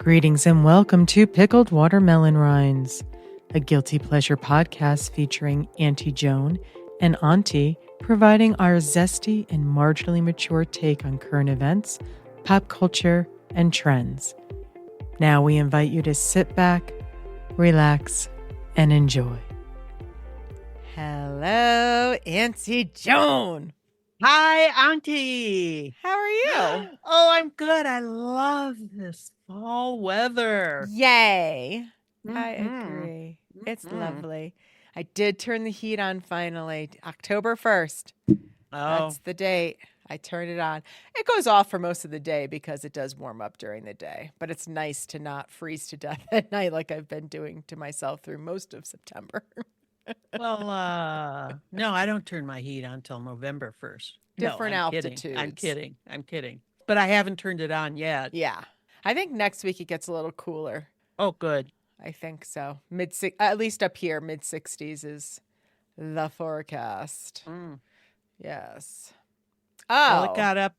Greetings and welcome to Pickled Watermelon Rinds, a guilty pleasure podcast featuring Antie Joan and Auntie, providing our zesty and marginally mature take on current events, pop culture, and trends. Now we invite you to sit back, relax, and enjoy. Hello, Auntie Joan. Hi, Auntie. How are you? Oh, I'm good. I love this fall weather. Yay. I Mhm. agree. It's Mhm. lovely. I did turn the heat on finally, October 1st. Oh, That's the date. I turned it on. It goes off for most of the day because it does warm up during the day, but it's nice to not freeze to death at night like I've been doing to myself through most of September. well, no, I don't turn my heat on until November 1st. Different I'm kidding. altitudes. I'm kidding. But I haven't turned it on yet. Yeah. I think next week it gets a little cooler. Oh, good. I think so. At least up here, mid 60s is the forecast. Yes. Well, Oh,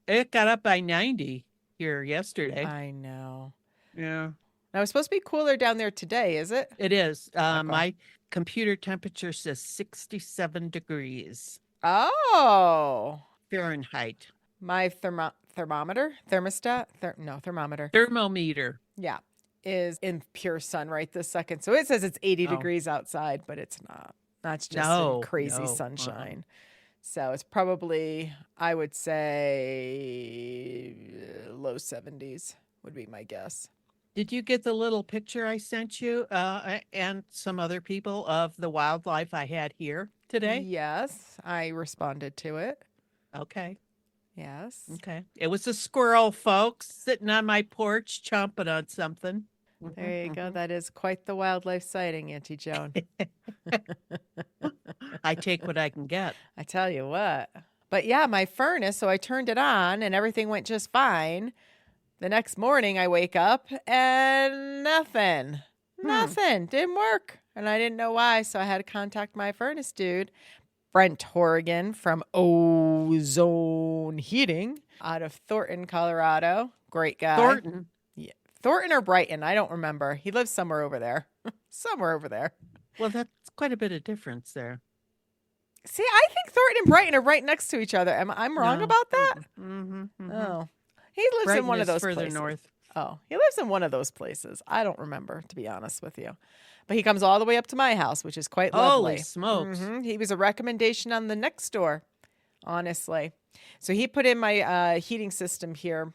it got up by 90 here yesterday. I know. Yeah, Now it's supposed to be cooler down there today, is it? it is. Okay. My computer temperature says 67 degrees Oh, Fahrenheit. my thermometer, thermometer, Thermometer. yeah, is in pure sun right this second. So it says it's 80 Oh. degrees outside, but it's not. That's just No, in crazy no, sunshine. So it's probably, I would say, low 70s would be my guess. Did you get the little picture I sent you and some other people of the wildlife I had here today? Yes, I responded to it. Okay. Yes. Okay. It was a squirrel, folks, sitting on my porch chomping on something. There you go. That is quite the wildlife sighting, Auntie Joan. I take what I can get. I tell you what. But yeah, my furnace, so I turned it on and everything went just fine. The next morning I wake up and nothing. Nothing. Didn't work. And I didn't know why, so I had to contact my furnace dude, Brent Horrigan from Ozone Heating out of Thornton, Colorado. Great guy. Thornton. Thornton or Brighton, I don't remember. He lives somewhere over there. Somewhere over there. Well, that's quite a bit of difference there. See, I think Thornton and Brighton are right next to each other. Am I wrong No. about that? Mm-hmm. Oh. He lives Brighton in one of is those further places. north. Oh, he lives in one of those places. I don't remember, to be honest with you. But he comes all the way up to my house, which is quite lovely. Holy smokes. He was a recommendation on the next door, honestly. So he put in my heating system here.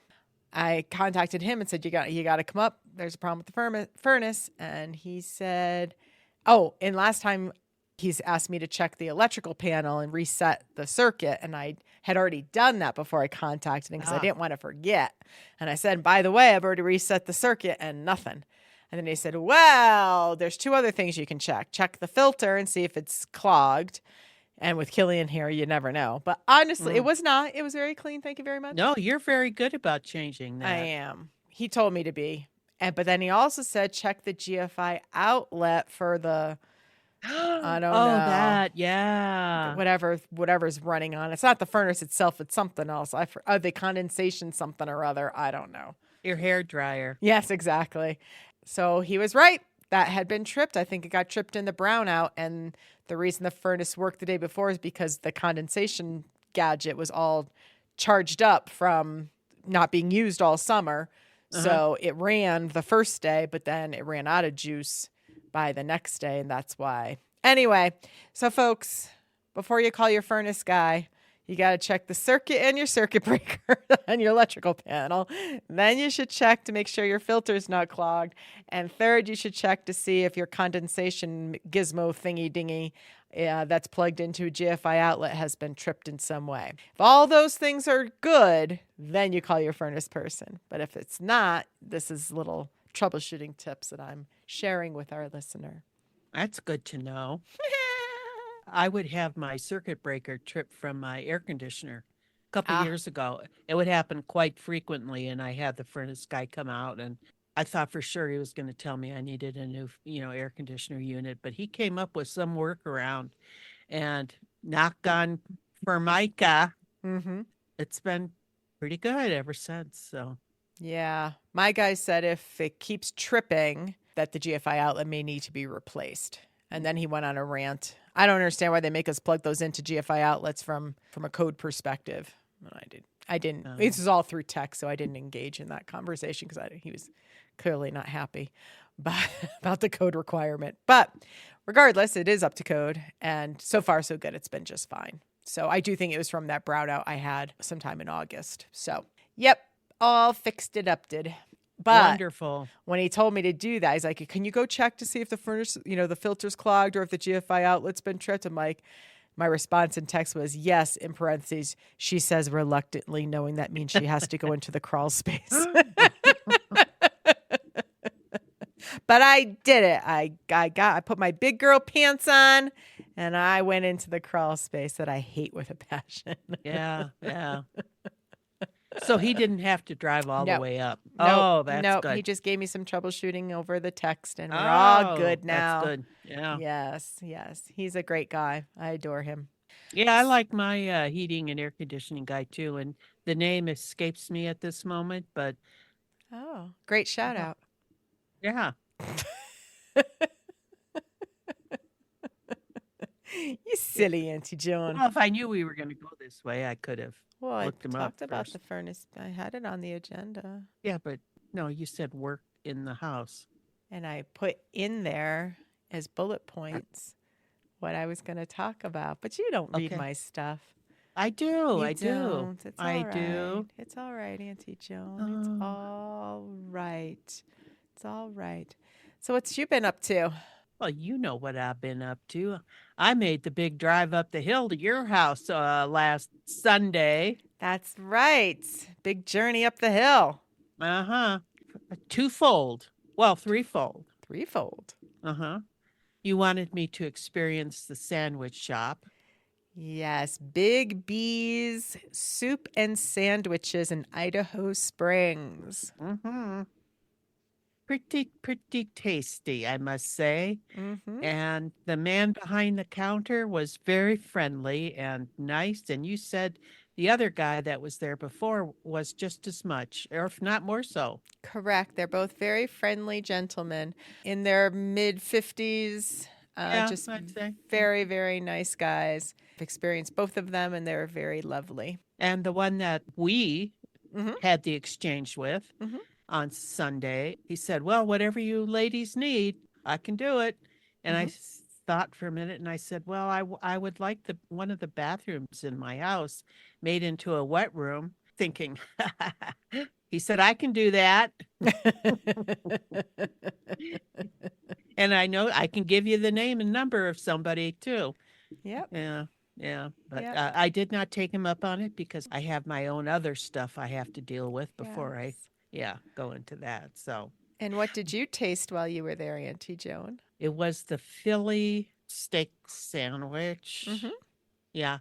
I contacted him and said, you got to come up. There's a problem with the furnace. And he said, oh, and last time he's asked me to check the electrical panel and reset the circuit. And I had already done that before I contacted him because I didn't want to forget. And I said, by the way, I've already reset the circuit and nothing. And then he said, well, there's two other things you can check. Check the filter and see if it's clogged. And with Killian here, you never know. But honestly, it was not. It was very clean. Thank you very much. No, you're very good about changing that. I am. He told me to be. But then he also said, check the GFI outlet for the, I don't know. Oh, that, yeah. Whatever's running on. It's not the furnace itself. It's something else. The condensation something or other. I don't know. Your hair dryer. Yes, exactly. So he was right. That had been tripped. I think it got tripped in the brownout. And the reason the furnace worked the day before is because the condensation gadget was all charged up from not being used all summer. So it ran the first day, but then it ran out of juice by the next day. And that's why. Anyway, so folks, before you call your furnace guy, you got to check the circuit and your circuit breaker on your electrical panel. Then you should check to make sure your filter's not clogged. And third, you should check to see if your condensation gizmo thingy dingy that's plugged into a GFI outlet has been tripped in some way. If all those things are good, then you call your furnace person. But if it's not, this is little troubleshooting tips that I'm sharing with our listener. That's good to know. I would have my circuit breaker tripped from my air conditioner a couple years ago. It would happen quite frequently, and I had the furnace guy come out, and I thought for sure he was going to tell me I needed a new, air conditioner unit, but he came up with some workaround, and knock on Formica, it's been pretty good ever since. So Yeah. My guy said if it keeps tripping, that the GFI outlet may need to be replaced. And then he went on a rant. I don't understand why they make us plug those into GFI outlets from a code perspective. And I didn't. This is all through text, so I didn't engage in that conversation because he was clearly not happy about the code requirement. But regardless, it is up to code, and so far so good. It's been just fine. So I do think it was from that brownout I had sometime in August. So yep, all fixed it up, did. But Wonderful. when he told me to do that, he's like, "Can you go check to see if the furnace, the filter's clogged or if the GFI outlet's been tripped?" I'm like, my response in text was yes, in parentheses. She says reluctantly, knowing that means she has to go into the crawl space. But I did it. I put my big girl pants on and I went into the crawl space that I hate with a passion. Yeah, yeah. So he didn't have to drive all the way up. Nope, Oh, that's nope. good. He just gave me some troubleshooting over the text, and we're all good now. That's good. Yeah. Yes. He's a great guy. I adore him. Yeah, I like my heating and air conditioning guy too, and the name escapes me at this moment, but Oh, great shout out. yeah. You silly Auntie Joan. Well, if I knew we were going to go this way, I could have Well, I looked him up talked about first. the furnace. I had it on the agenda. Yeah, but no, you said work in the house. And I put in there as bullet points what I was going to talk about. But you don't read Okay. my stuff. I do. You I do. don't. It's I all right. do. It's all right, Auntie Joan. It's Oh. all right. It's all right. So what's you been up to? Well, you know what I've been up to. I made the big drive up the hill to your house last Sunday. That's right. Big journey up the hill. Uh-huh. Twofold. Well, threefold. Threefold. Uh-huh. You wanted me to experience the sandwich shop. Yes, Big B's Soup and Sandwiches in Idaho Springs. Mm-hmm. Pretty tasty, I must say. Mm-hmm. And the man behind the counter was very friendly and nice. And you said the other guy that was there before was just as much, or if not more so. Correct. They're both very friendly gentlemen in their mid 50s. Yeah, Just I'd say. very, very nice guys. I've experienced both of them, and they're very lovely. And the one that we Mhm. had the exchange with Mhm. on Sunday, he said, "Well, whatever you ladies need, I can do it." And I thought for a minute, and I said, "Well, I would like one of the bathrooms in my house made into a wet room," thinking, he said, "I can do that." And I know I can give you the name and number of somebody too. Yep. Yeah. But Yep. I did not take him up on it because I have my own other stuff I have to deal with before Yes. go into that. So And what did you taste while you were there, Auntie Joan? it was the Philly steak sandwich. Mhm. Yeah.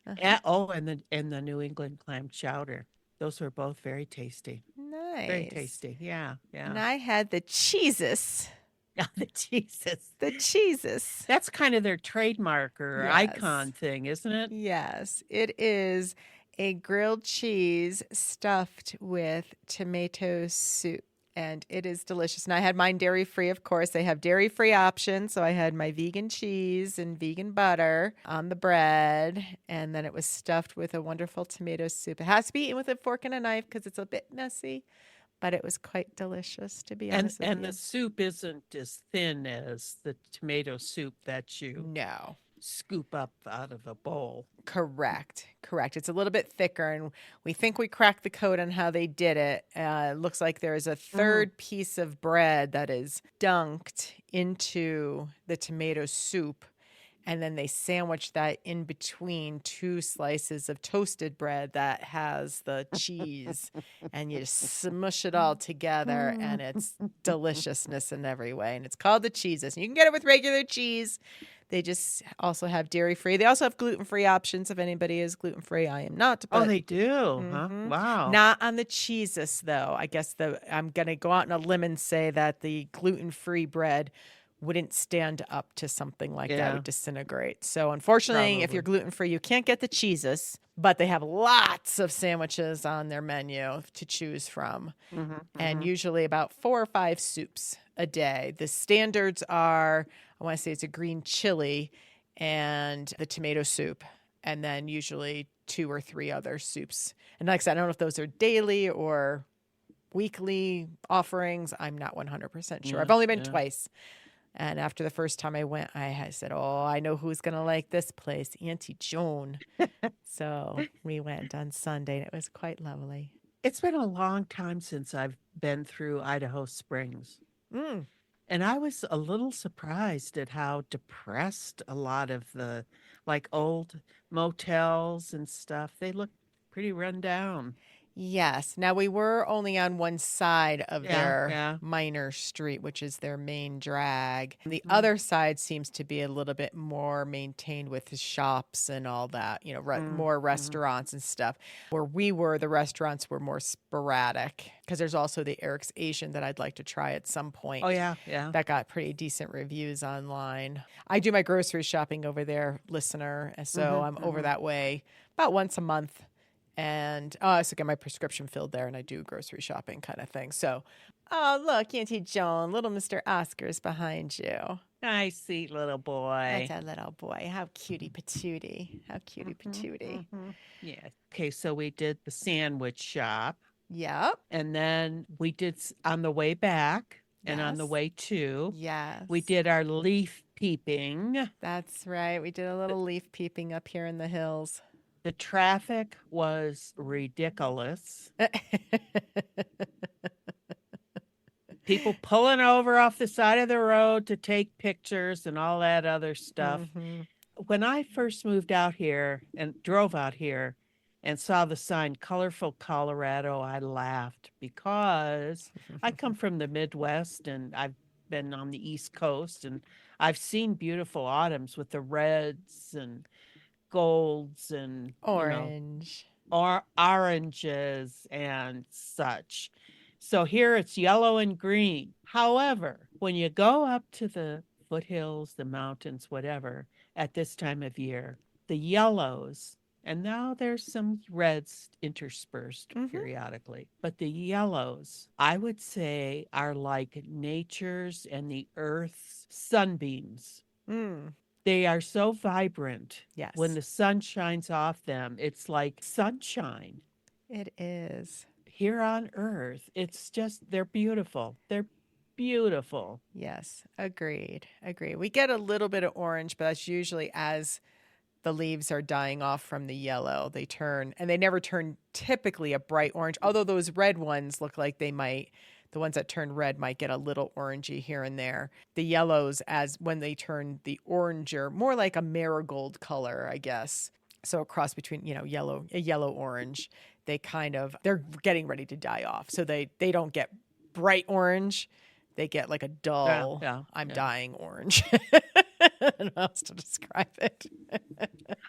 Uh-huh. And the New England clam chowder. Those were both very tasty. Nice. Very tasty. Yeah. And Yeah. I had the cheeses. The cheeses. The cheeses. That's kind of their trademark or icon thing, isn't it? Yes, it is a grilled cheese stuffed with tomato soup. And it is delicious. And I had mine dairy free, of course. They have dairy free options. So I had my vegan cheese and vegan butter on the bread. And then it was stuffed with a wonderful tomato soup. It has to be eaten with a fork and a knife because it's a bit messy, but it was quite delicious, to be honest with you. And the soup isn't as thin as the tomato soup that you No. scoop up out of a bowl. Correct. It's a little bit thicker, and we think we cracked the code on how they did it. It looks like there's a third piece of bread that is dunked into the tomato soup, and then they sandwich that in between two slices of toasted bread that has the cheese, and you smush it all together, and it's deliciousness in every way. And it's called the cheeses. And you can get it with regular cheese. They just also have dairy free. They also have gluten free options if anybody is gluten free. I am not. Oh, But they do, huh? Wow. not on the cheeses, though. I guess I'm going to go out on a limb and say that the gluten free bread wouldn't stand up to something like that, Yeah, would disintegrate. So unfortunately, if you're probably. gluten free, you can't get the cheeses, but they have lots of sandwiches on their menu to choose from, Hmm. and Hmm. usually about 4 or 5 soups a day. The standards are, I want to say it's a green chili and the tomato soup, and then usually 2 or 3 other soups. And like I said, I don't know if those are daily or weekly offerings. I'm not 100% sure. I've Yeah, only been yeah. twice. And after the first time I went, I said, "Oh, I know who's going to like this place, Auntie Joan." So we went on Sunday and it was quite lovely. It's been a long time since I've been through Idaho Springs. Mm, And I was a little surprised at how depressed a lot of the like old motels and stuff. They look pretty run down. yes. Now we were only on one side of Yeah, their yeah. minor street, which is their main drag. The Mm-hmm. other side seems to be a little bit more maintained with the shops and all that, more Mm-hmm. restaurants and stuff. Where we were, the restaurants were more sporadic because there's also the Eric's Asian that I'd like to try at some Oh point. yeah, yeah. That got pretty decent reviews online. I do my grocery shopping over there, listener, and so Mm-hmm. I'm over Mm-hmm. that way about once a month. And I also get my prescription filled there, and I do grocery shopping kind of thing. So, oh look, Auntie Joan, little Mr. Oscar's behind you. Nice, sweet little That's boy. a little boy. How cutie patootie. How cutie Mm-hmm. patootie. Mm-hmm. Yeah. Okay, so we did the sandwich shop, Yep. and then we did on the way back and on the Yes. way to, we Yes. did our leaf peeping. That's right. We did a little leaf peeping up here in the hills. The traffic was ridiculous. People pulling over off the side of the road to take pictures and all that other stuff. Hmm. When I first moved out here and drove out here and saw the sign Colorful Colorado, I laughed because I come from the Midwest and I've been on the East Coast and I've seen beautiful autumns with the reds and golds and, Orange. or oranges and such. So here it's yellow and green. However, when you go up to the foothills, the mountains, whatever, at this time of year, the yellows, and now there's some reds interspersed Hmm. periodically, but the yellows, I would say, are like nature's and the earth's sunbeams. Mm. They are so vibrant. When Yes, the sun shines off them, it's like sunshine it is. here on earth. It's just, they're beautiful. They're beautiful. Yes, agreed. Agreed. We get a little bit of orange, but that's usually as the leaves are dying off from the yellow. They turn, and they never turn typically a bright orange, although those red ones look like they might, the ones that turn red might get a little orangey here and there. The yellows, as when they turn the oranger, more like a marigold color, I guess. So a cross between, a yellow orange. They're getting ready to die off. So they don't get bright orange. They get like a Yeah, dull, yeah, I'm yeah. dying orange. I don't know how else to describe it.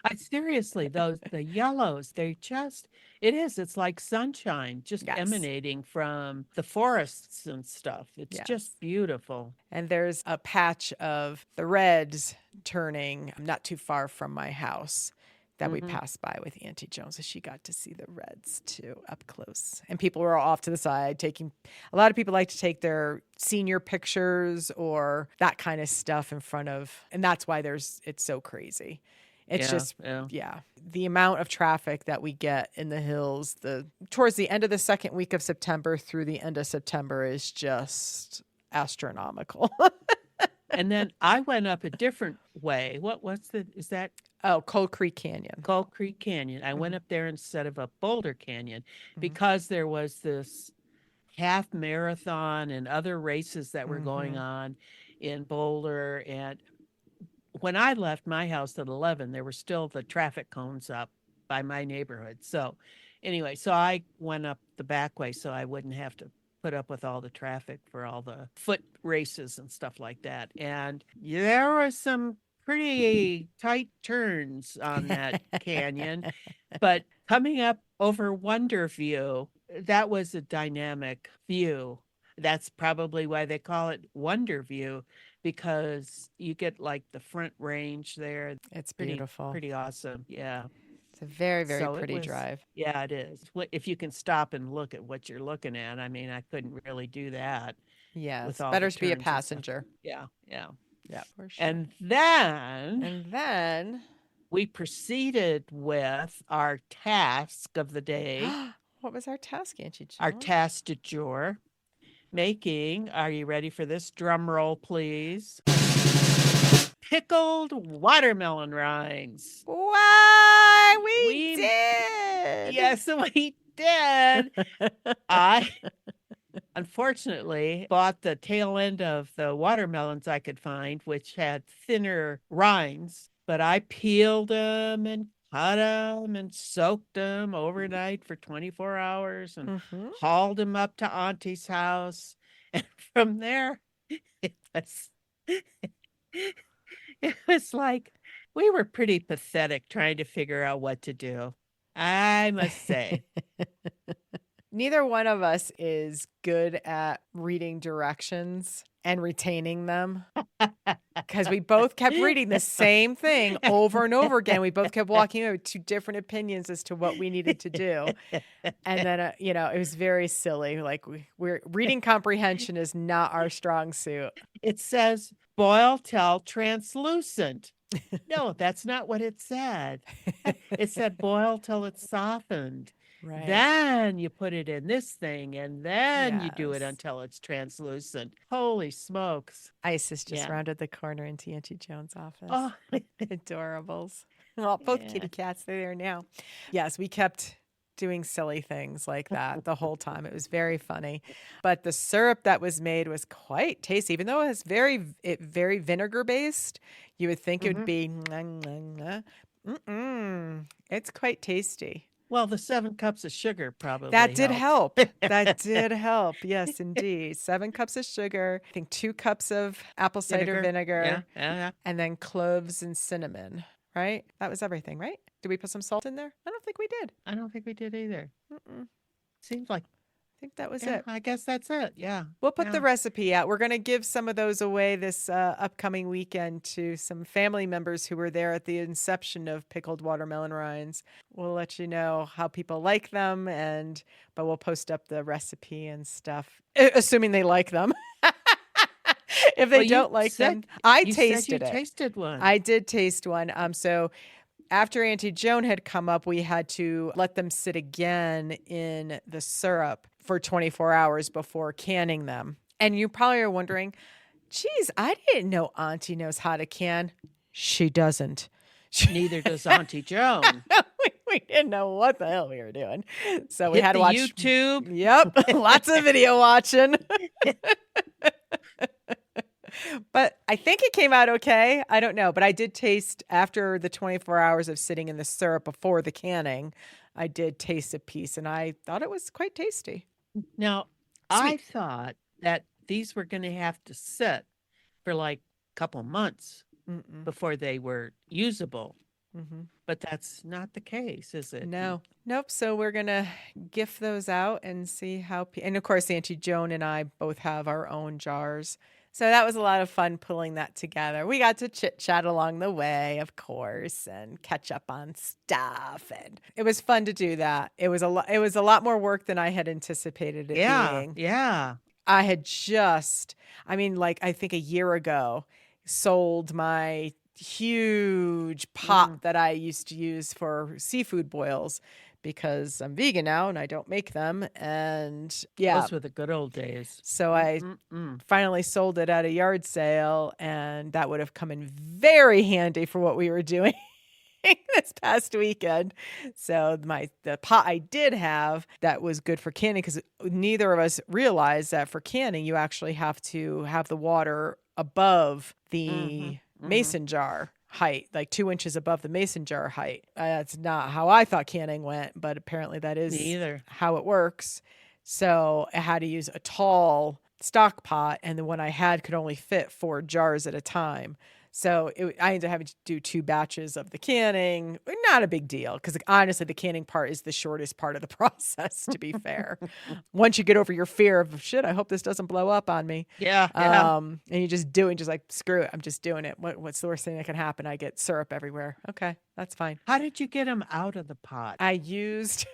I seriously, those the yellows, it is, it's like sunshine just Yes. emanating from the forests and stuff. It's just Yes. beautiful. And there's a patch of the reds turning not too far from my house that we Hmm. passed by with Auntie Joan. So she got to see the reds too up close. And people were all off to the side taking, a lot of people like to take their senior pictures or that kind of stuff in front of, and that's why it's so crazy. It's Yeah, just, yeah. yeah, the amount of traffic that we get in the hills, towards the end of the second week of September through the end of September is just astronomical. And then I went up a different way. Is that Oh, Cold Creek Canyon. Coal Creek Canyon? I went Hmm. up there instead of a Boulder Canyon Hmm. because there was this half marathon and other races that were going Hmm. on in Boulder. And when I left my house at 11, there were still the traffic cones up by my neighborhood. So, anyway, so I went up the back way so I wouldn't have to put up with all the traffic for all the foot races and stuff like that. And there were some pretty tight turns on that canyon, but coming up over Wonder View, that was a dynamic view. That's probably why they call it Wonder View, because you get like the front range there. It's Pretty, beautiful. pretty awesome. Yeah. It's a very, very So it pretty was, drive. yeah, it is. If you can stop and look at what you're looking at, I mean, I couldn't really do that with Yes, all the better to be a turns and stuff. passenger. Yeah, yeah. Yeah, for sure. And then And then, we proceeded with our task of the day, what was our task, Auntie our Joan? task du jour, making, are you ready for this? Drum roll, please. Pickled watermelon rinds. Why we We, did. yes, we did. I unfortunately bought the tail end of the watermelons I could find, which had thinner rinds, but I peeled them and cut them and soaked them overnight for 24 hours and Mm-hmm. hauled them up to Auntie's house. And from there, it was, it was like we were pretty pathetic trying to figure out what to do. I must say. Neither one of us is good at reading directions and retaining them because we both kept reading the same thing over and over again. We both kept walking away with two different opinions as to what we needed to do. And then, it was very silly. Like we're reading comprehension is not our strong suit. It says boil till translucent. No, that's not what it said. It said boil till it's softened. Right. Then you put it in this thing and then you do it Yes. until it's translucent. Holy smokes. Isis just Yeah. rounded the corner into Auntie Joan's office. Oh, Adorables. Well, both Yeah. kitty cats, they're there now. Yes, we kept doing silly things like that the whole time. It was very funny. But the syrup that was made was quite tasty. Even though it was very vinegar based, you would think it would be it's quite tasty. well, the 7 cups of sugar probably That did helped. help. That did help. Yes, indeed. 7 cups of sugar, I think 2 cups of apple cider vinegar, Yeah. and then cloves and cinnamon, right? That was everything, right? Did we put some salt in there? I don't think we did. I don't think we did either. Mm-mm. Seems like, I think that was yeah, it. I guess that's it. Yeah. We'll put the Yeah. recipe out. We're going to give some of those away this upcoming weekend to some family members who were there at the inception of Pickled Watermelon Rinds. We'll let you know how people like them, but we'll post up the recipe and stuff, assuming they like them. If they Well, you don't like said- them, I You said you tasted it. tasted one. I did taste one. So after Auntie Joan had come up, we had to let them sit again in the syrup for 24 hours before canning them. And you probably are wondering, geez, I didn't know Auntie knows how to can. She doesn't. Neither does Auntie Joan. we didn't know what the hell we were doing. So we Hit had to the watch YouTube. Yep. Lots of video watching. But I think it came out okay. I don't know. But I did taste, after the 24 hours of sitting in the syrup before the canning, I did taste a piece and I thought it was quite tasty. Now, I thought that these were going to have to sit for like a couple months before they were usable. Mm-hmm. But that's not the case, is it? No. Nope. So we're going to gift those out and see how. And of course, Auntie Joan and I both have our own jars. So that was a lot of fun pulling that together. We got to chit chat along the way, of course, and catch up on stuff. And it was fun to do that. It was a lot more work than I had anticipated it being. Yeah. I had I think a year ago, sold my huge pot that I used to use for seafood boils because I'm vegan now and I don't make them. And yeah, Those were the good old days. so I finally sold it at a yard sale, and that would have come in very handy for what we were doing this past weekend. So the pot I did have that was good for canning, because neither of us realized that for canning you actually have to have the water above the mason jar height, like 2 inches above the mason jar height. That's not how I thought canning went, but apparently that is how it works. So I had to use a tall stock pot, and the one I had could only fit 4 jars at a time. So I ended up having to do 2 batches of the canning. Not a big deal because honestly, the canning part is the shortest part of the process, to be fair. Once you get over your fear of shit, I hope this doesn't blow up on me. Yeah. And you just do it, just like, screw it. I'm just doing it. What's the worst thing that can happen? I get syrup everywhere. Okay, that's fine. How did you get them out of the pot? I used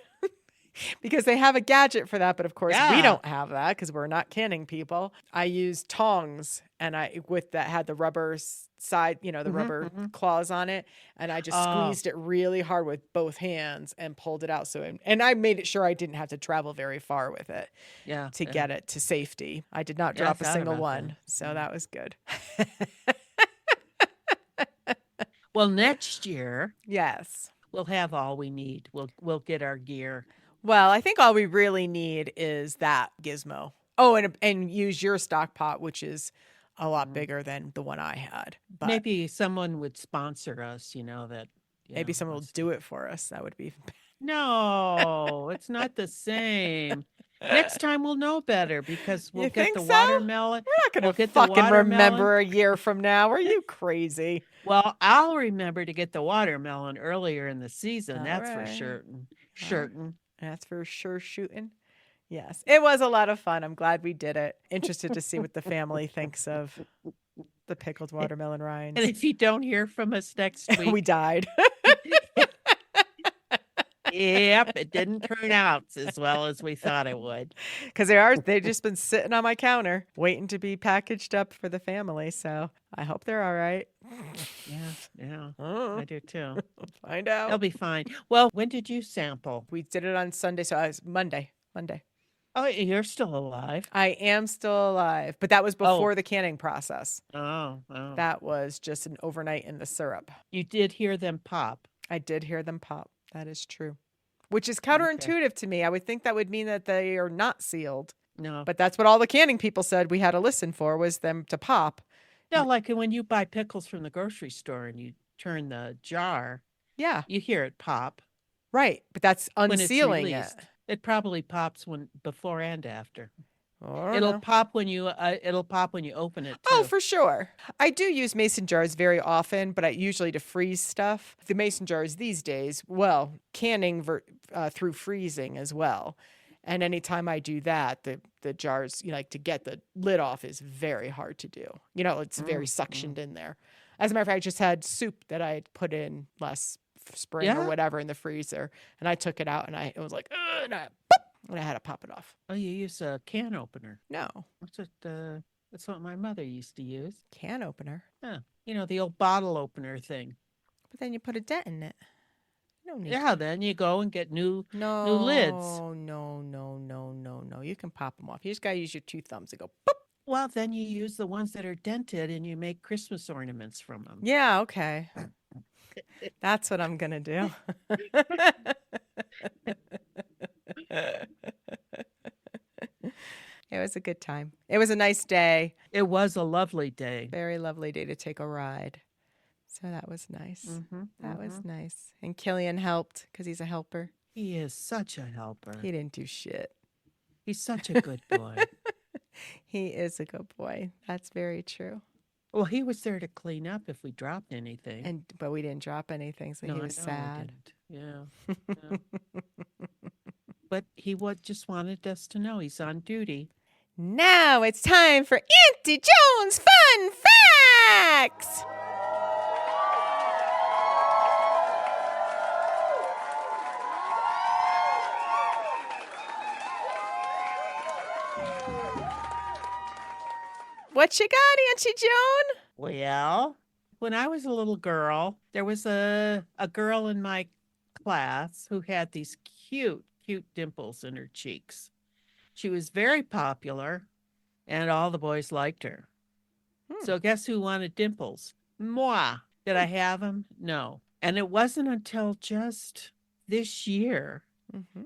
because they have a gadget for that, but of course we don't have that because we're not canning people. I used tongs and that had the rubber side, the rubber claws on it, and I just squeezed it really hard with both hands and pulled it out. And I made it sure I didn't have to travel very far with it to get it to safety. I did not drop a single one, so that was good. Well, next year, yes, we'll have all we need. We'll get our gear. Well, I think all we really need is that gizmo. Oh, and use your stock pot, which is a lot bigger than the one I had. But maybe someone would sponsor us, that. Maybe someone will do it for us. That would be. No, it's not the same. Next time we'll know better because we'll get the so? watermelon. We're not going to fucking remember a year from now. Are you crazy? Well, I'll remember to get the watermelon earlier in the season. All that's right. for certain. That's for sure shooting. Yes, it was a lot of fun. I'm glad we did it. Interested to see what the family thinks of the pickled watermelon rinds. And if you don't hear from us next week, we died. Yep, it didn't turn out as well as we thought it would. Because they've just been sitting on my counter waiting to be packaged up for the family. So I hope they're all right. Yeah, I do too. Find out. They'll be fine. Well, when did you sample? We did it on Sunday, so I was Monday. Oh, you're still alive. I am still alive, but that was before the canning process. Oh. That was just an overnight in the syrup. You did hear them pop. I did hear them pop. That is true. Which is counterintuitive to me. I would think that would mean that they are not sealed. No. But that's what all the canning people said we had to listen for, was them to pop. No, like when you buy pickles from the grocery store and you turn the jar. Yeah. You hear it pop. Right. But that's unsealing it. It probably pops before and after. It'll pop when you open it too. Oh, for sure. I do use mason jars very often, but usually to freeze stuff. The mason jars these days, canning through freezing as well. And anytime I do that, the jars, to get the lid off is very hard to do. It's very suctioned in there. As a matter of fact, I just had soup that I had put in last spring or whatever in the freezer, and I took it out and it was like, and I had to pop it off. Oh, you use a can opener? No. That's what my mother used to use. Can opener? Yeah. The old bottle opener thing. But then you put a dent in it. No need. Yeah, then you go and get new lids. No. You can pop them off. You just got to use your 2 thumbs and go, boop. Well, then you use the ones that are dented and you make Christmas ornaments from them. Yeah, okay. That's what I'm going to do. It was a good time. It was a nice day. It was a lovely day. Very lovely day to take a ride. So that was nice. That was nice. And Killian helped because he's a helper. He is such a helper. He didn't do shit. He's such a good boy. He is a good boy. That's very true. Well, he was there to clean up if we dropped anything. But we didn't drop anything, so he was sad. Yeah. But he just wanted us to know he's on duty. Now it's time for Antie Joan's Fun Facts! What you got, Auntie Joan? Well, when I was a little girl, there was a girl in my class who had these cute dimples in her cheeks. She was very popular, and all the boys liked her. So guess who wanted dimples? Moi. Did I have them? No. And it wasn't until just this year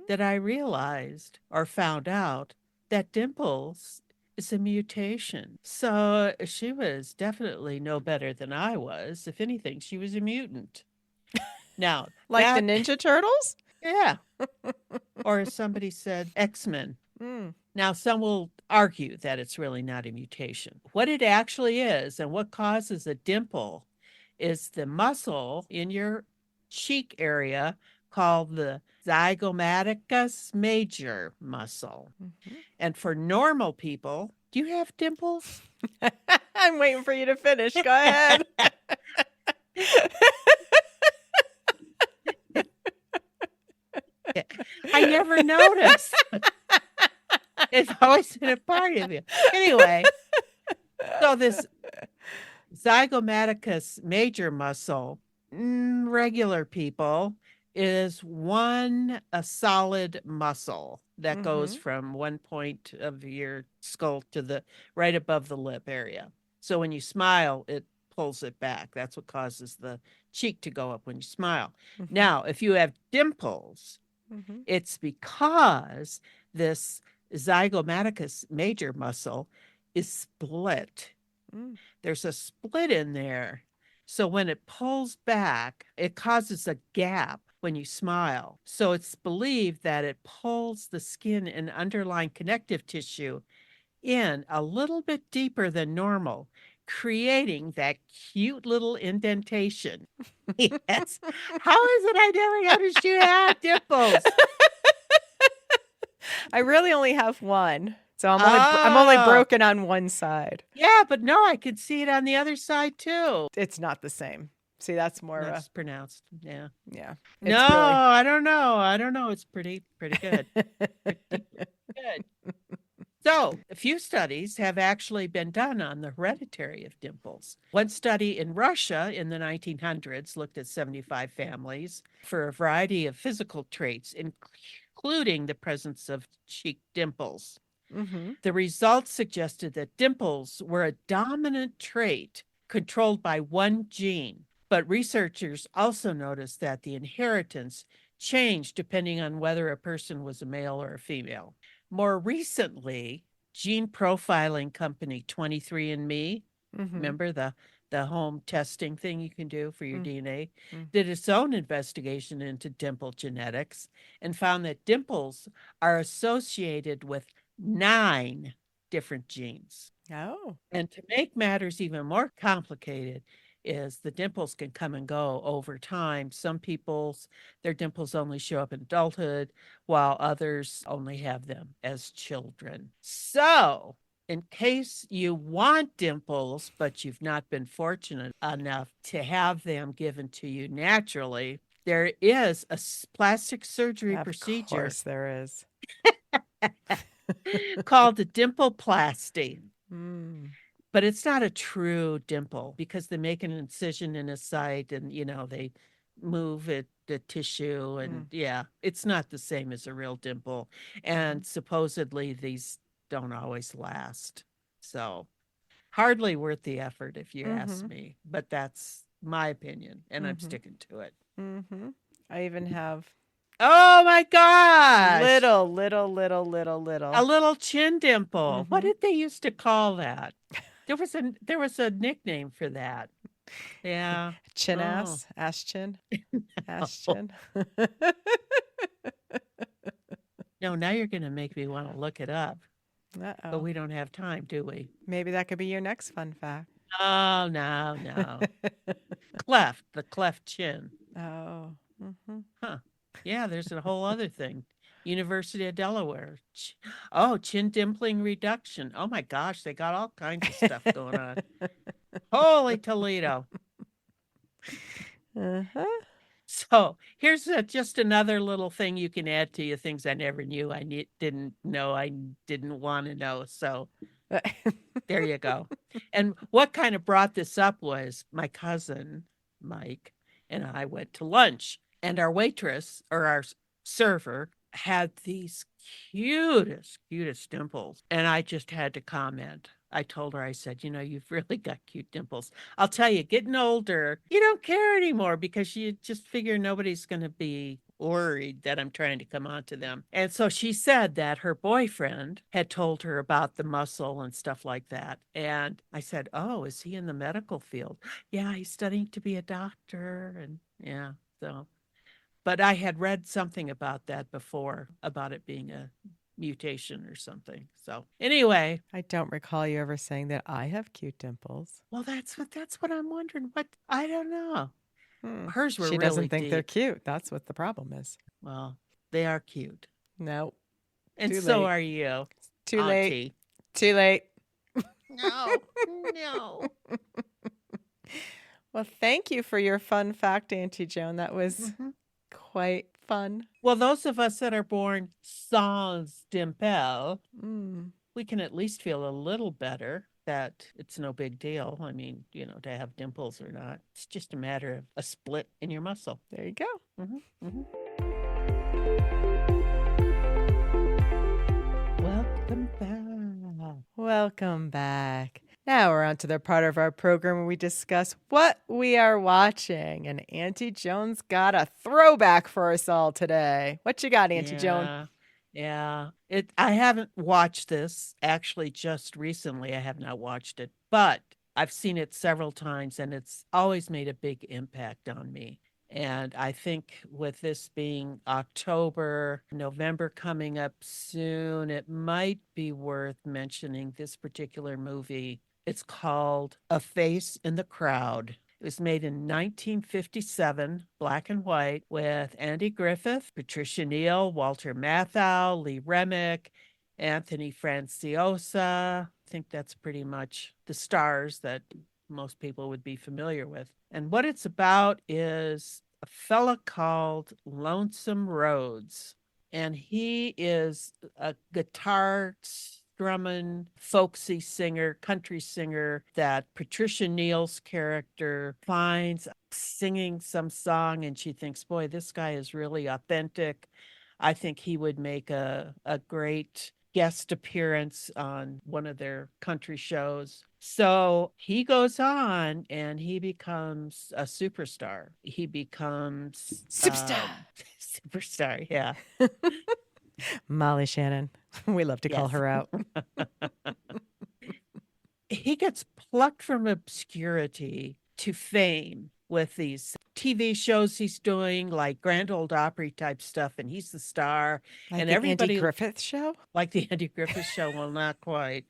that I realized or found out that dimples is a mutation. So she was definitely no better than I was. If anything, she was a mutant. Now, like the Ninja Turtles? Yeah. Or as somebody said, X-Men. Now, some will argue that it's really not a mutation. What it actually is and what causes a dimple is the muscle in your cheek area called the zygomaticus major muscle. Mhm. And for normal people, do you have dimples? I'm waiting for you to finish. Go ahead. I never noticed. It's always been a part of you. Anyway, so this zygomaticus major muscle, regular people, is a solid muscle that goes Mhm. from one point of your skull to the right above the lip area. So when you smile, it pulls it back. That's what causes the cheek to go up when you smile. Mhm. Now, if you have dimples, Mhm. it's because this zygomaticus major muscle is split. Mm. There's a split in there. So when it pulls back, it causes a gap when you smile. So it's believed that it pulls the skin and underlying connective tissue in a little bit deeper than normal, creating that cute little indentation. Yes. How is it I never noticed you had dimples? I really only have one, so I'm only Oh, broken on one side. yeah, but no, I could see it on the other side too. It's not the same. See, that's more Not of a as pronounced. Yeah. yeah. No, It's really I don't know. I don't know. It's pretty good. Pretty good. So, a few studies have actually been done on the hereditary of dimples. One study in Russia in the 1900s looked at 75 families for a variety of physical traits, including the presence of cheek dimples. Mhm. The results suggested that dimples were a dominant trait controlled by one gene, but researchers also noticed that the inheritance changed depending on whether a person was a male or a female. More recently, gene profiling company 23andMe, Mhm. remember the home testing thing you can do for your Mm. DNA, Mm. did its own investigation into dimple genetics and found that dimples are associated with 9 different genes. Oh. And to make matters even more complicated is the dimples can come and go over time. Some people's their dimples only show up in adulthood, while others only have them as children. So, in case you want dimples, but you've not been fortunate enough to have them given to you naturally, there is a plastic surgery Of procedure course there is. called a dimpleplasty. Mm. But it's not a true dimple because they make an incision in a site and, they move it, the tissue. And Mm. yeah, it's not the same as a real dimple. And supposedly these don't always last. So hardly worth the effort if you ask Mhm. me. But that's my opinion and I'm Mhm. sticking to it. Mhm. I even have Oh my gosh. little. A little chin dimple. What Mhm. did they used to call that? There was a nickname for that. Yeah. Chin Oh. ass, ass chin, ass Oh. chin. No, now you're gonna make me want to look it up, but Uh-oh. we don't have time, do we? Maybe that could be your next fun fact. Oh, no, no. Cleft, the cleft chin. Oh. Mhm. Huh. Yeah, there's a whole other thing. University of Delaware. Oh, chin dimpling reduction. Oh my gosh, they got all kinds of stuff going on. Holy Toledo. Uh-huh. So here's just another little thing you can add to your things I never knew didn't know I didn't want to know. So there you go. And what kind of brought this up was my cousin, Mike, and I went to lunch, and our waitress or our server had these cutest dimples. And I just had to comment. I told her, I said, you've really got cute dimples. I'll tell you, getting older, you don't care anymore because you just figure nobody's going to be worried that I'm trying to come on to them. And so she said that her boyfriend had told her about the muscle and stuff like that. And I said, "Oh, is he in the medical field?" "Yeah, he's studying to be a doctor." And yeah, so but I had read something about that before, about it being a mutation or something. So anyway, I don't recall you ever saying that I have cute dimples. well, that's what I'm wondering. What I don't know. Hmm. Hers were She doesn't really think they're deep. cute. That's what the problem is. Well, they are cute, No, and too so late. are you, Too late. Auntie. Too late. No, no. Well, thank you for your fun fact, Auntie Joan. That was Mhm. quite fun. Well, those of us that are born sans dimple, Mm, we can at least feel a little better that it's no big deal. I mean, to have dimples or not, it's just a matter of a split in your muscle. there you go. Hmm. Hmm. Welcome back. Welcome back. Now we're on to the part of our program where we discuss what we are watching. And Auntie Joan's got a throwback for us all today. What you got, Auntie Joan? Yeah. Yeah. I haven't watched this actually just recently. I have not watched it, but I've seen it several times and it's always made a big impact on me. And I think with this being October, November coming up soon, it might be worth mentioning this particular movie. It's called A Face in the Crowd. It was made in 1957, black and white, with Andy Griffith, Patricia Neal, Walter Matthau, Lee Remick, Anthony Franciosa. I think that's pretty much the stars that most people would be familiar with. And what it's about is a fella called Lonesome Rhodes. And he is a guitar strumming, folksy singer, country singer that Patricia Neal's character finds singing some song, and she thinks, boy, this guy is really authentic. I think he would make a great guest appearance on one of their country shows. So he goes on and he becomes a superstar. He becomes Superstar. superstar, yeah. Molly Shannon. We love to call Yes. her out. He gets plucked from obscurity to fame with these TV shows he's doing, like Grand Old Opry type stuff, and he's the star. Like And the Andy everybody, Griffith Show? like the Andy Griffith Show, well, not quite.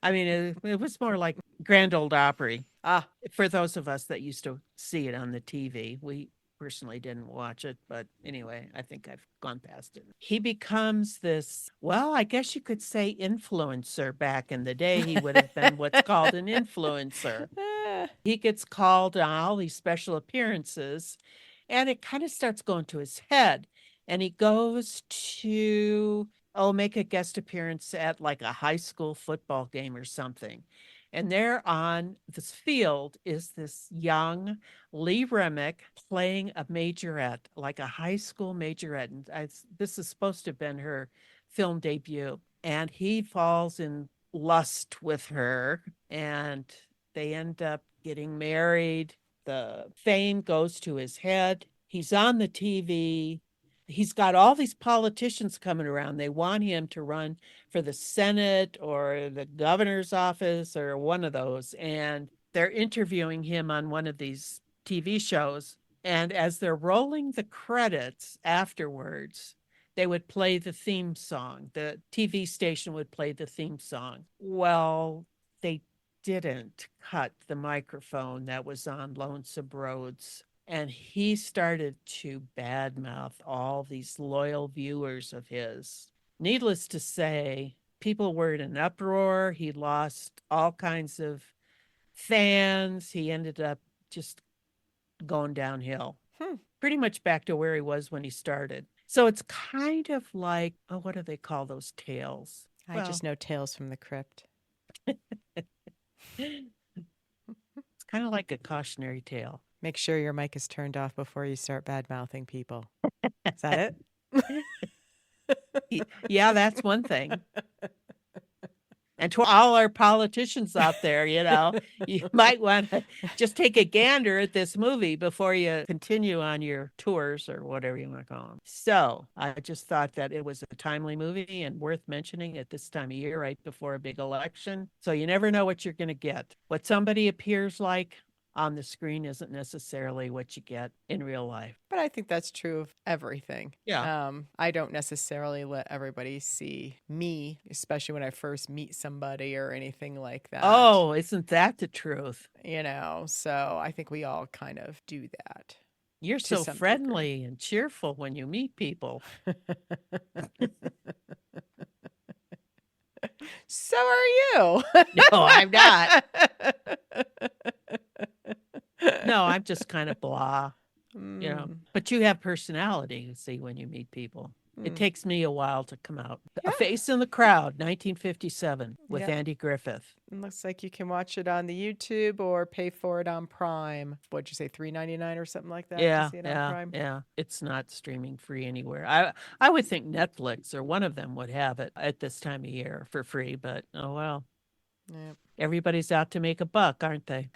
I mean, it was more like Grand Old Opry. Ah, For those of us that used to see it on the TV, we personally didn't watch it, but anyway, I think I've gone past it. He becomes this, well, I guess you could say influencer. Back in the day, he would have been what's called an influencer. He gets called on all these special appearances, and it kind of starts going to his head. And he goes to, make a guest appearance at like a high school football game or something. And there on this field is this young Lee Remick playing a majorette, like a high school majorette. And this is supposed to have been her film debut. And he falls in lust with her, and they end up getting married. The fame goes to his head. He's on the TV. He's got all these politicians coming around. They want him to run for the Senate or the governor's office or one of those. And they're interviewing him on one of these TV shows. And as they're rolling the credits afterwards, they would play the theme song. The TV station would play the theme song. Well, they didn't cut the microphone that was on Lonesome Rhodes. And he started to badmouth all these loyal viewers of his. Needless to say, people were in an uproar. He lost all kinds of fans. He ended up just going downhill, pretty much back to where he was when he started. So it's kind of like, what do they call those tales? I just know Tales from the Crypt. It's kind of like a cautionary tale. Make sure your mic is turned off before you start bad mouthing people. Is that it? Yeah, that's one thing. And to all our politicians out there, you might want to just take a gander at this movie before you continue on your tours or whatever you want to call them. So I just thought that it was a timely movie and worth mentioning at this time of year, right before a big election. So you never know what you're going to get. What somebody appears like on the screen isn't necessarily what you get in real life. But I think that's true of everything. Yeah. I don't necessarily let everybody see me, especially when I first meet somebody or anything like that. Oh, isn't that the truth? So I think we all kind of do that. You're To so some degree. friendly and cheerful when you meet people. So are you. No, I'm not. No, I'm just kind of blah, But you have personality, you see, when you meet people. It takes me a while to come out. A Face in the Crowd, 1957, with Andy Griffith. It looks like you can watch it on the YouTube or pay for it on Prime. What'd you say, $3.99 or something like that? To see it on Prime? Yeah. It's not streaming free anywhere. I would think Netflix or one of them would have it at this time of year for free, but oh well. Yep. Everybody's out to make a buck, aren't they?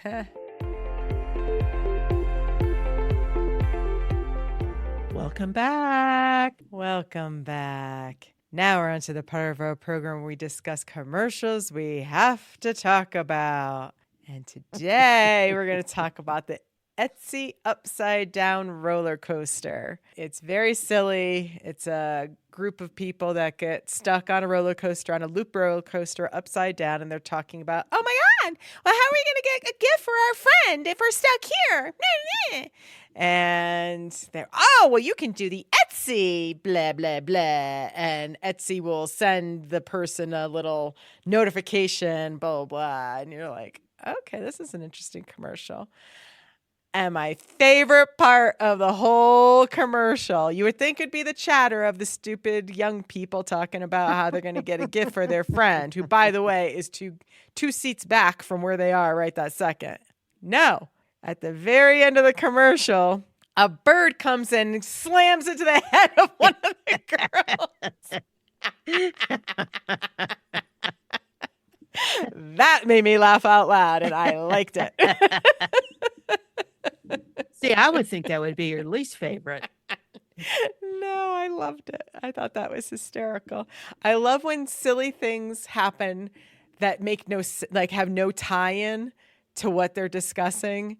Welcome back. Welcome back. Now we're on to the part of our program where we discuss commercials we have to talk about. And today we're going to talk about the Etsy Upside Down Rollercoaster. It's very silly. It's a group of people that get stuck on a roller coaster, on a loop roller coaster upside down, and they're talking about, oh my God, well, how are we going to get a gift for our friend if we're stuck here? And they're, oh, well, you can do the Etsy, blah, blah, blah. And Etsy will send the person a little notification, blah, blah, blah. And you're like, okay, this is an interesting commercial. And my favorite part of the whole commercial, you would think it'd be the chatter of the stupid young people talking about how they're going to get a gift for their friend, who, by the way, is two seats back from where they are right that second. No. At the very end of the commercial, a bird comes in and slams into the head of one of the girls. That made me laugh out loud, and I liked it. See, I would think that would be your least favorite. No, I loved it. I thought that was hysterical. I love when silly things happen that make have no tie-in to what they're discussing,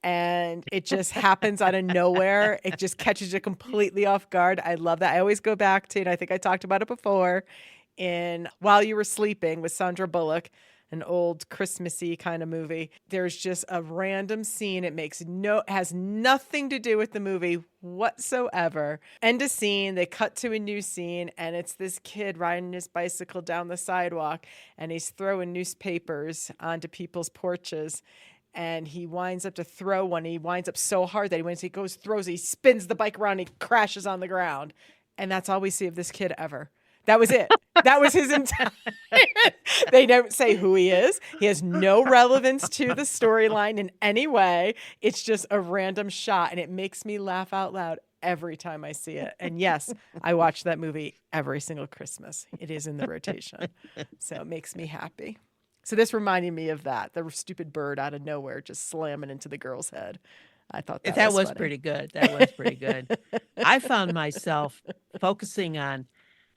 and it just happens out of nowhere. It just catches you completely off guard. I love that. I always go back to, and I think I talked about it before, in While You Were Sleeping with Sandra Bullock, an old Christmassy kind of movie. There's just a random scene. It has nothing to do with the movie whatsoever. End of scene, they cut to a new scene, and it's this kid riding his bicycle down the sidewalk, and he's throwing newspapers onto people's porches. And he winds up to throw one. He winds up so hard that he spins the bike around, and he crashes on the ground. And that's all we see of this kid ever. That was it. That was his entire. They don't say who he is. He has no relevance to the storyline in any way. It's just a random shot, and it makes me laugh out loud every time I see it. And yes, I watch that movie every single Christmas. It is in the rotation. So it makes me happy. So this reminded me of that, the stupid bird out of nowhere just slamming into the girl's head. I thought that was funny. Pretty good. That was pretty good. I found myself focusing on,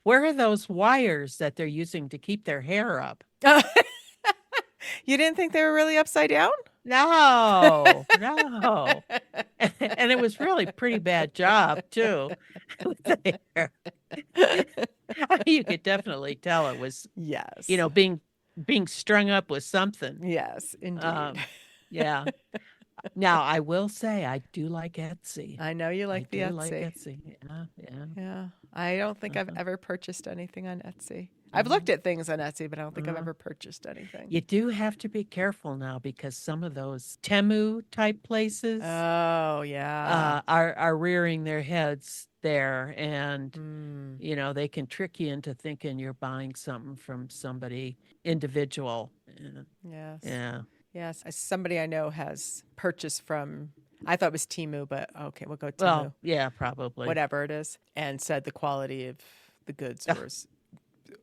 where are those wires that they're using to keep their hair up? You didn't think they were really upside down? No. And it was really a pretty bad job, too, with the hair. You could definitely tell it was, yes, being strung up with something. Yes, indeed. Yeah. Now, I will say I do like Etsy. I know you like the Etsy. Like Etsy. Yeah. I don't think I've ever purchased anything on Etsy. I've looked at things on Etsy, but I don't think I've ever purchased anything. You do have to be careful now, because some of those Temu type places are rearing their heads there, and they can trick you into thinking you're buying something from somebody individual. Yes. Yeah. Yes. Somebody I know has purchased from, I thought it was Temu, but okay, we'll go Temu. Well, yeah, probably. Whatever it is. And said the quality of the goods was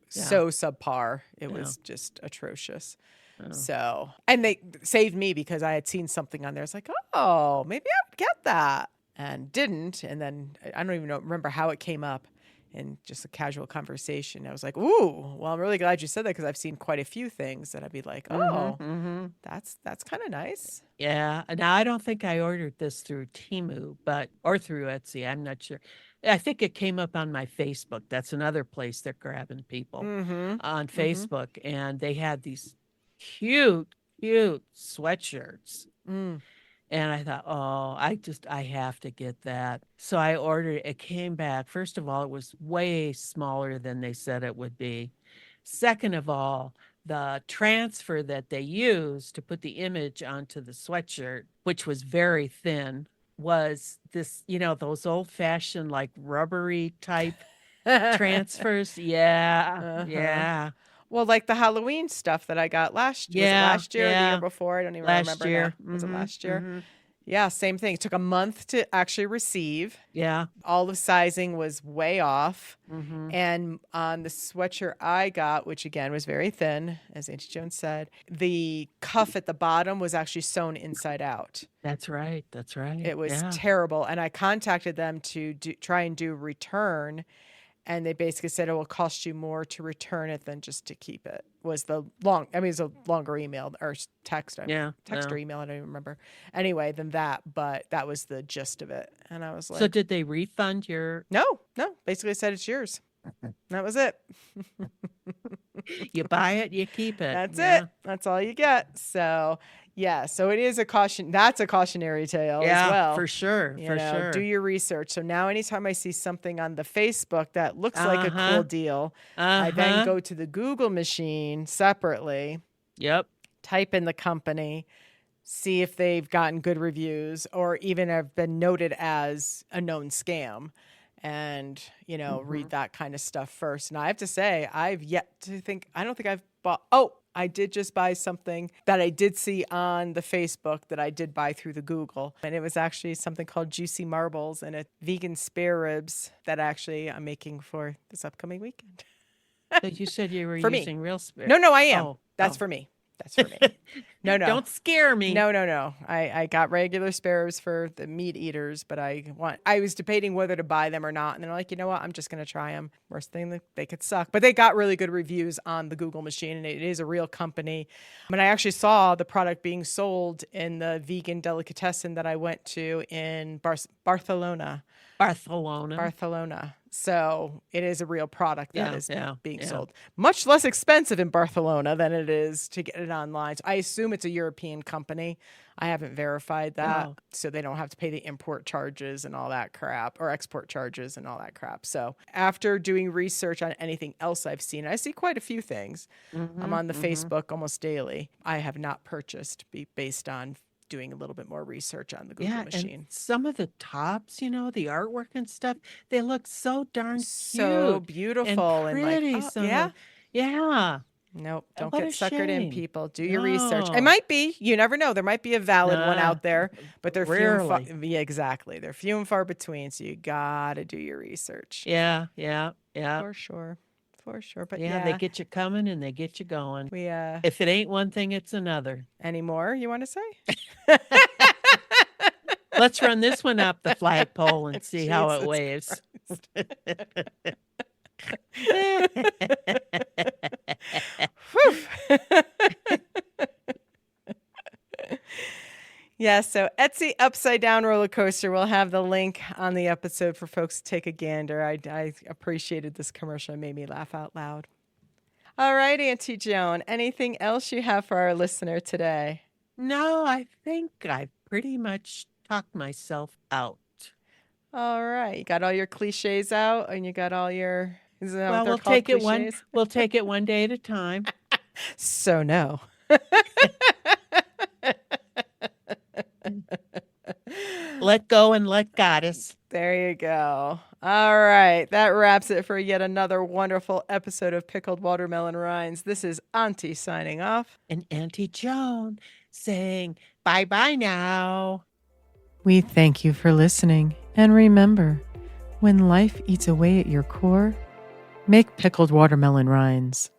so subpar. It was just atrocious. Oh. So, and they saved me because I had seen something on there. It's like, oh, maybe I would get that. And didn't. And then I don't even remember how it came up. in just a casual conversation. I was like, ooh, well, I'm really glad you said that because I've seen quite a few things that I'd be like, oh, that's kind of nice. Yeah. Now, I don't think I ordered this through Temu, or through Etsy. I'm not sure. I think it came up on my Facebook. That's another place they're grabbing people on Facebook. And they had these cute, cute sweatshirts. And I thought, oh, I have to get that. So I ordered it. It came back. First of all, it was way smaller than they said it would be. Second of all, the transfer that they used to put the image onto the sweatshirt, which was very thin, was this, those old fashioned, like rubbery type transfers. Yeah. Yeah. Well, like the Halloween stuff that I got last was it last year or the year before? I don't even remember now. Was it last year? Yeah, same thing. It took a month to actually receive. Yeah. All the sizing was way off. And on the sweatshirt I got, which again was very thin, as Auntie Joan said, the cuff at the bottom was actually sewn inside out. That's right. That's right. It was terrible. And I contacted them to try and do return. And they basically said it will cost you more to return it than just to keep it. Was the it's a longer email or text. Text or email. I don't even remember. Anyway, than that. But that was the gist of it. And I was like, so did they refund your? No. Basically said it's yours. That was it. You buy it, you keep it. That's it. That's all you get. So so it is a caution. That's a cautionary tale as well. For sure. Sure. Do your research. So now anytime I see something on the Facebook that looks like a cool deal, I then go to the Google machine separately. Yep. Type in the company, see if they've gotten good reviews or even have been noted as a known scam. And, read that kind of stuff first. And I have to say, I've yet to think, I don't think I've bought, I did just buy something that I did see on the Facebook that I did buy through the Google. And it was actually something called Juicy Marbles and it's vegan spare ribs that actually I'm making for this upcoming weekend. So you said you were using real spare. No, I am. That's for me. That's for me. No. Don't scare me. No. I got regular spare ribs for the meat eaters, but I was debating whether to buy them or not. And they're like, you know what? I'm just going to try them. Worst thing, they could suck. But they got really good reviews on the Google machine, and it is a real company. And I actually saw the product being sold in the vegan delicatessen that I went to in Barcelona. So it is a real product that is being sold. Much less expensive in Barcelona than it is to get it online. So I assume it's a European company. I haven't verified that. So they don't have to pay the import charges and all that crap or export charges and all that crap. So after doing research on anything else I've seen, I see quite a few things. I'm on the Facebook almost daily. I have not purchased based on doing a little bit more research on the Google machine. And some of the tops, the artwork and stuff, they look so darn cute. So beautiful and pretty. Yeah. Nope. Don't get suckered in, people. Do your research. It might be. You never know. There might be a valid one out there, but they're few and far. Yeah, exactly. They're few and far between, so you got to do your research. Yeah. For sure. But they get you coming and they get you going. We if it ain't one thing, it's another. Any more you want to say? Let's run this one up the flagpole and see how it waves. Yeah, so Etsy Upside Down Rollercoaster. We'll have the link on the episode for folks to take a gander. I appreciated this commercial. It made me laugh out loud. All right, Auntie Joan, anything else you have for our listener today? No, I think I've pretty much talked myself out. All right. You got all your cliches out and you got all your... Well, we'll take it one day at a time. So no. Let go and let goddess. There you go. All right. That wraps it for yet another wonderful episode of Pickled Watermelon Rinds. This is Auntie signing off. And Antie Joan saying bye-bye now. We thank you for listening. And remember, when life eats away at your core, make pickled watermelon rinds.